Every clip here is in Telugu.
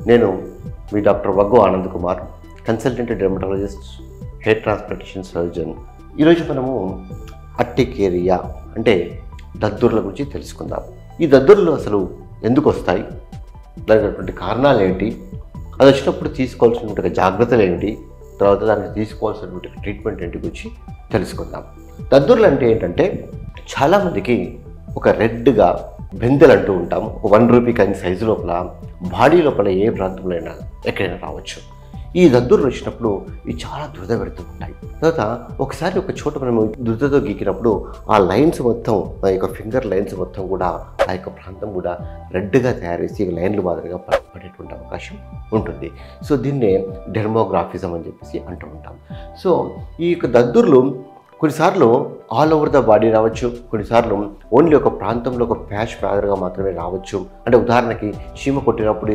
నేను మీ doctor Vaggu Anand Kumar, consultant dermatologist, hair transplantation surgeon. ఈరోజు మనము అర్టికేరియా అంటే దద్దుర్ల గురించి తెలుసుకుందాం. ఈ దద్దుర్లు అసలు ఎందుకు వస్తాయి, దానికి కారణాలు ఏంటి, అది వచ్చినప్పుడు తీసుకోవాల్సినటువంటి జాగ్రత్తలు ఏంటి, తర్వాత దానికి తీసుకోవాల్సినటువంటి ట్రీట్మెంట్ ఏంటి గురించి తెలుసుకుందాం. దద్దుర్లు అంటే ఏంటంటే చాలామందికి ఒక రెడ్గా బెందెలు అంటూ ఉంటాం. ఒక 1 రూపీ కాయిన్ సైజు లోపల బాడీ లోపల ఏ ప్రాంతంలో అయినా ఎక్కడైనా రావచ్చు. ఈ దద్దుర్లు వచ్చినప్పుడు ఇవి చాలా దురద పెడుతూ ఉంటాయి. తర్వాత ఒకసారి ఒక చోట మనం దురదతో గీకినప్పుడు ఆ లైన్స్ మొత్తం, ఆ యొక్క ఫింగర్ లైన్స్ మొత్తం కూడా ఆ యొక్క ప్రాంతం కూడా రెడ్గా తయారేసి లైన్లు మాదిరిగా పడేటువంటి అవకాశం ఉంటుంది. సో దీన్నే డెర్మోగ్రాఫిజం అని చెప్పేసి అంటూ ఉంటాం. సో ఈ యొక్క దద్దుర్లు కొన్నిసార్లు ఆల్ ఓవర్ ద బాడీ రావచ్చు, కొన్నిసార్లు ఓన్లీ ఒక ప్రాంతంలో ఒక ప్యాచ్ మాదిరిగా మాత్రమే రావచ్చు. అంటే ఉదాహరణకి చీమ కొట్టినప్పుడు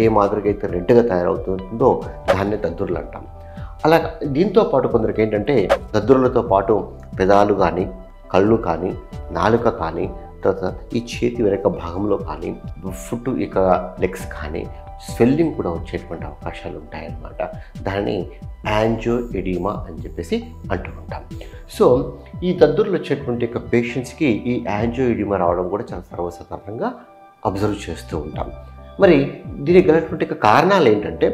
ఏ మాదిరిగా అయితే రెడ్గా తయారవుతుందో దాన్నే దద్దుర్లు అంటాం. అలా దీంతో పాటు కొందరికి ఏంటంటే దద్దుర్లతో పాటు పెదాలు కానీ, కళ్ళు కానీ, నాలుక కానీ, తర్వాత ఈ చేతి వెనక భాగంలో కానీ, ఫుట్ ఇక లెగ్స్ కానీ స్వెల్లింగ్ కూడా వచ్చేటువంటి అవకాశాలు ఉంటాయన్నమాట. దానిని యాంజియోఎడిమా అని చెప్పేసి అంటూ ఉంటాం. సో ఈ దద్దుర్లు వచ్చేటువంటి యొక్క పేషెంట్స్కి ఈ యాంజియోఎడిమా రావడం కూడా చాలా సర్వసాధారణంగా అబ్జర్వ్ చేస్తూ ఉంటాం. మరి దీనికి గలటువంటి కారణాలు ఏంటంటే,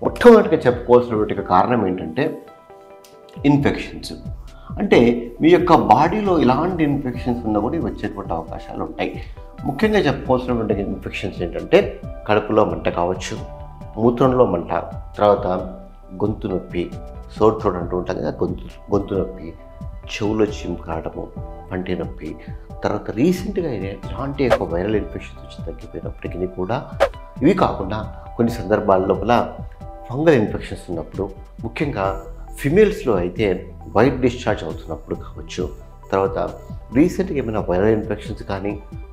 మొట్టమొదటిగా చెప్పుకోవాల్సినటువంటి కారణం ఏంటంటే ఇన్ఫెక్షన్స్. అంటే మీ యొక్క బాడీలో ఇలాంటి ఇన్ఫెక్షన్స్ ఉన్నా కూడా వచ్చేటువంటి అవకాశాలు ఉంటాయి. ముఖ్యంగా చెప్పుకోవాల్సినటువంటి ఇన్ఫెక్షన్స్ ఏంటంటే కడుపులో మంట కావచ్చు, మూత్రంలో మంట, తర్వాత గొంతు నొప్పి, సోర్ థ్రోట్ అంటూ ఉంటాం కదా, గొంతు నొప్పి, చెవులో చిమ్కాడము, పంటి నొప్పి, తర్వాత రీసెంట్గా ఇలాంటి యొక్క వైరల్ ఇన్ఫెక్షన్స్ వచ్చి తగ్గిపోయినప్పటికీ కూడా ఇవి కాకుండా కొన్ని సందర్భాల లోపల ఫంగల్ ఇన్ఫెక్షన్స్ ఉన్నప్పుడు, ముఖ్యంగా ఫిమేల్స్లో అయితే వైట్ డిశ్చార్జ్ అవుతున్నప్పుడు కావచ్చు, తర్వాత రీసెంట్గా ఏమైనా వైరల్ ఇన్ఫెక్షన్స్ కానీ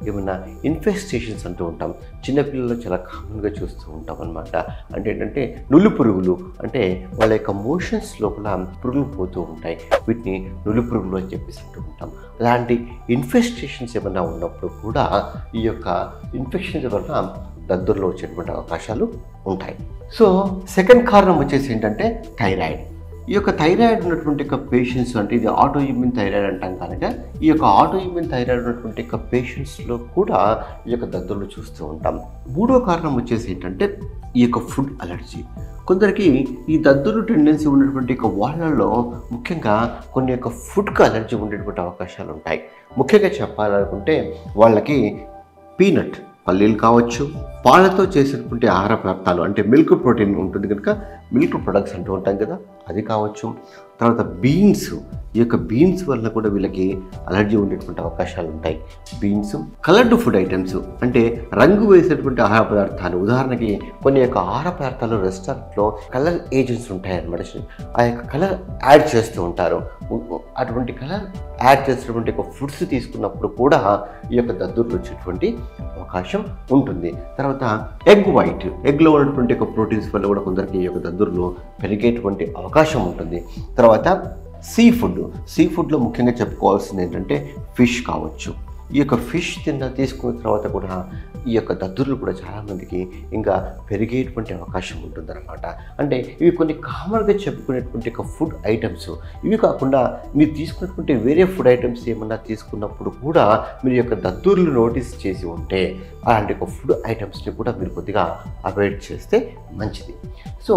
ఏమైనా ఇన్ఫెస్టేషన్స్ అంటూ ఉంటాం. చిన్నపిల్లల్లో చాలా కామన్గా చూస్తూ ఉంటాం అన్నమాట. అంటే ఏంటంటే నులి పురుగులు, అంటే వాళ్ళ యొక్క మోషన్స్ లోపల పురుగులు పోతూ ఉంటాయి. వీటిని నులి పురుగులు అని చెప్పేసి అంటూ ఉంటాం. అలాంటి ఇన్ఫెస్టేషన్స్ ఏమైనా ఉన్నప్పుడు కూడా ఈ యొక్క ఇన్ఫెక్షన్స్ వల్ల దద్దుర్లో వచ్చేటువంటి అవకాశాలు ఉంటాయి. సో సెకండ్ కారణం వచ్చేసి ఏంటంటే థైరాయిడ్. ఈ యొక్క థైరాయిడ్ ఉన్నటువంటి యొక్క పేషెంట్స్, అంటే ఇది ఆటో ఇమ్యూన్ థైరాయిడ్ అంటాం కనుక, ఈ యొక్క ఆటో ఇమ్యూన్ థైరాయిడ్ ఉన్నటువంటి యొక్క పేషెంట్స్లో కూడా ఈ యొక్క దద్దుర్లు చూస్తూ ఉంటాం. మూడో కారణం వచ్చేసి ఏంటంటే ఈ యొక్క ఫుడ్ అలర్జీ. కొందరికి ఈ దద్దుర్లు టెండెన్సీ ఉన్నటువంటి యొక్క వాళ్ళల్లో ముఖ్యంగా కొన్ని యొక్క ఫుడ్కి అలర్జీ ఉండేటువంటి అవకాశాలు ఉంటాయి. ముఖ్యంగా చెప్పాలనుకుంటే వాళ్ళకి పీనట్, పల్లీలు కావచ్చు, పాలతో చేసినటువంటి ఆహార పదార్థాలు, అంటే మిల్క్ ప్రోటీన్ ఉంటుంది కనుక మిల్క్ ప్రొడక్ట్స్ అంటూ ఉంటాం కదా, అది కావచ్చు. తర్వాత బీన్స్, ఈ యొక్క బీన్స్ వల్ల కూడా వీళ్ళకి అలర్జీ ఉండేటువంటి అవకాశాలు ఉంటాయి. బీన్స్, కలర్డ్ ఫుడ్ ఐటమ్స్, అంటే రంగు వేసేటువంటి ఆహార పదార్థాలు. ఉదాహరణకి కొన్ని యొక్క ఆహార పదార్థాలు రెస్టారెంట్లో కలర్ ఏజెంట్స్ ఉంటాయన్నమాట. ఆ యొక్క కలర్ యాడ్ చేస్తూ ఉంటారు. అటువంటి కలర్ యాడ్ చేసినటువంటి ఒక ఫుడ్స్ తీసుకున్నప్పుడు కూడా ఈ యొక్క దద్దుర్లు వచ్చేటువంటి అవకాశం ఉంటుంది. తర్వాత ఎగ్ వైట్, ఎగ్లో ఉన్నటువంటి ఒక ప్రోటీన్స్ వల్ల కూడా కొందరికి ఈ యొక్క దద్దుర్లు పెరిగేటువంటి అవకాశం ఉంటుంది. తర్వాత సీ ఫుడ్లో ముఖ్యంగా చెప్పుకోవాల్సింది ఏంటంటే ఫిష్ కావచ్చు. ఈ యొక్క ఫిష్ తీసుకున్న తర్వాత కూడా ఈ యొక్క దద్దుర్లు కూడా చాలామందికి ఇంకా పెరిగేటువంటి అవకాశం ఉంటుందన్నమాట. అంటే ఇవి కొన్ని కామన్గా చెప్పుకునేటువంటి ఒక ఫుడ్ ఐటమ్స్. ఇవి కాకుండా మీరు తీసుకున్నటువంటి వేరే ఫుడ్ ఐటమ్స్ ఏమన్నా తీసుకున్నప్పుడు కూడా మీరు యొక్క దద్దుర్లు నోటీస్ చేసి ఉంటే అలాంటి ఒక ఫుడ్ ఐటమ్స్ని కూడా మీరు కొద్దిగా అవాయిడ్ చేస్తే మంచిది. సో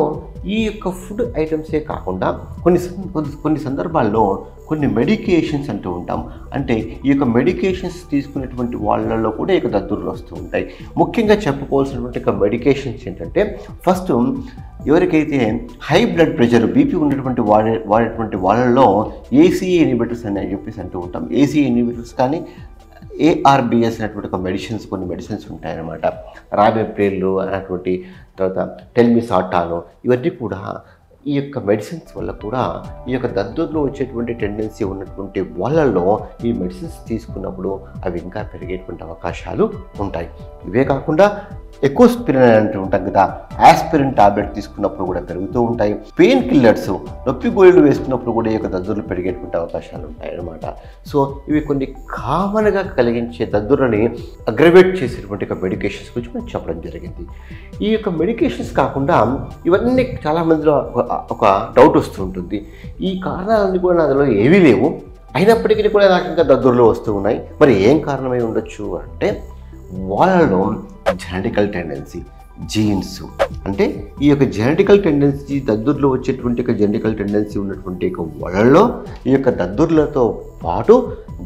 ఈ యొక్క ఫుడ్ ఐటమ్సే కాకుండా కొన్ని సందర్భాల్లో కొన్ని మెడికేషన్స్ అంటూ ఉంటాం. అంటే ఈ యొక్క మెడికేషన్స్ తీసుకునేటువంటి వాళ్ళలో కూడా ఈ యొక్క దద్దుర్లు వస్తూ ఉంటాయి. ముఖ్యంగా చెప్పుకోవాల్సినటువంటి ఒక మెడికేషన్స్ ఏంటంటే, ఫస్ట్ ఎవరికైతే హై బ్లడ్ ప్రెషర్, బీపీ ఉన్నటువంటి వాడేటువంటి వాళ్ళలో ఏసీఏ ఇన్హిబిటర్స్ అని చెప్పేసి అంటూ ఉంటాం. ఏసీఏ ఇన్హిబిటర్స్ కానీ ఏఆర్బిఎస్ అనేటువంటి ఒక మెడిసిన్స్, కొన్ని మెడిసిన్స్ ఉంటాయన్నమాట. రాబెప్రిల్ అనేటువంటి, తర్వాత టెల్మిసాటాను, ఇవన్నీ కూడా ఈ యొక్క మెడిసిన్స్ వల్ల కూడా ఈ యొక్క దద్దుర్లో వచ్చేటువంటి టెండెన్సీ ఉన్నటువంటి వాళ్ళల్లో ఈ మెడిసిన్స్ తీసుకున్నప్పుడు అవి ఇంకా పెరిగేటువంటి అవకాశాలు ఉంటాయి. ఇవే కాకుండా ఎకోస్పిరిన్ అంటూ ఉంటాం కదా, ఆస్పిరిన్ టాబ్లెట్ తీసుకున్నప్పుడు కూడా పెరుగుతూ ఉంటాయి. పెయిన్ కిల్లర్స్, నొప్పి గోళీలు వేసుకున్నప్పుడు కూడా ఈ యొక్క దద్దుర్లు పెరిగేటువంటి అవకాశాలు ఉంటాయన్నమాట. సో ఇవి కొన్ని కామన్గా కలిగించే దద్దుర్లని అగ్రవేట్ చేసేటువంటి ఒక మెడికేషన్స్ గురించి మనం చెప్పడం జరిగింది. ఈ యొక్క మెడికేషన్స్ కాకుండా ఇవన్నీ చాలామందిలో ఒక డౌట్ వస్తూ ఉంటుంది, ఈ కారణాలన్నీ కూడా అందులో ఏవీ లేవు, అయినప్పటికీ కూడా నాకు ఇంకా దద్దుర్లు వస్తూ ఉన్నాయి, మరి ఏం కారణమై ఉండొచ్చు అంటే వాళ్ళలో జెనెటికల్ టెండెన్సీ, జీన్స్, అంటే ఈ యొక్క జెనెటికల్ టెండెన్సీ, దద్దుర్లు వచ్చేటువంటి ఒక జెనెటికల్ టెండెన్సీ ఉన్నటువంటి వాళ్ళలో ఈ యొక్క దద్దుర్లతో పాటు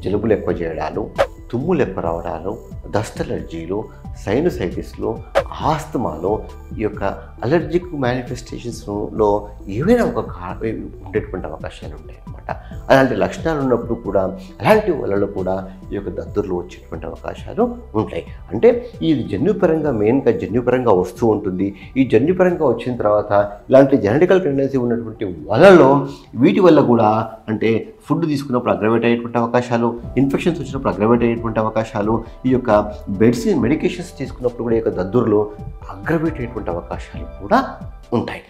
జలుబులు ఎక్కువ చేయడాలు, తుమ్ములు ఎక్కువ రావడాలు, డస్ట్ అలర్జీలు, సైనసైటిస్లు, ఆస్తమాలో, ఈ యొక్క అలర్జిక్ మేనిఫెస్టేషన్స్లో ఏవైనా ఒక ఉండేటువంటి అవకాశాలు ఉంటాయి అన్నమాట. అలాంటి లక్షణాలు ఉన్నప్పుడు కూడా అలాంటి వాళ్ళలో కూడా ఈ యొక్క దద్దుర్లు వచ్చేటువంటి అవకాశాలు ఉంటాయి. అంటే ఈ జన్యుపరంగా మెయిన్గా జన్యుపరంగా వస్తూ ఉంటుంది. ఈ జన్యుపరంగా వచ్చిన తర్వాత ఇలాంటి జెనెటికల్ టెండెన్సీ ఉన్నటువంటి వాళ్ళలో వీటి వల్ల కూడా అంటే ఫుడ్ తీసుకున్నప్పుడు అగ్రవేట్ అయ్యేటువంటి అవకాశాలు, ఇన్ఫెక్షన్స్ వచ్చినప్పుడు అగ్రవేట్ అయ్యేటువంటి అవకాశాలు, ఈ యొక్క మెడికేషన్స్ తీసుకున్నప్పుడు కూడా ఈ యొక్క దద్దుర్లు అగ్రవేట్ అయ్యేటువంటి అవకాశాలు కూడా ఉంటాయి.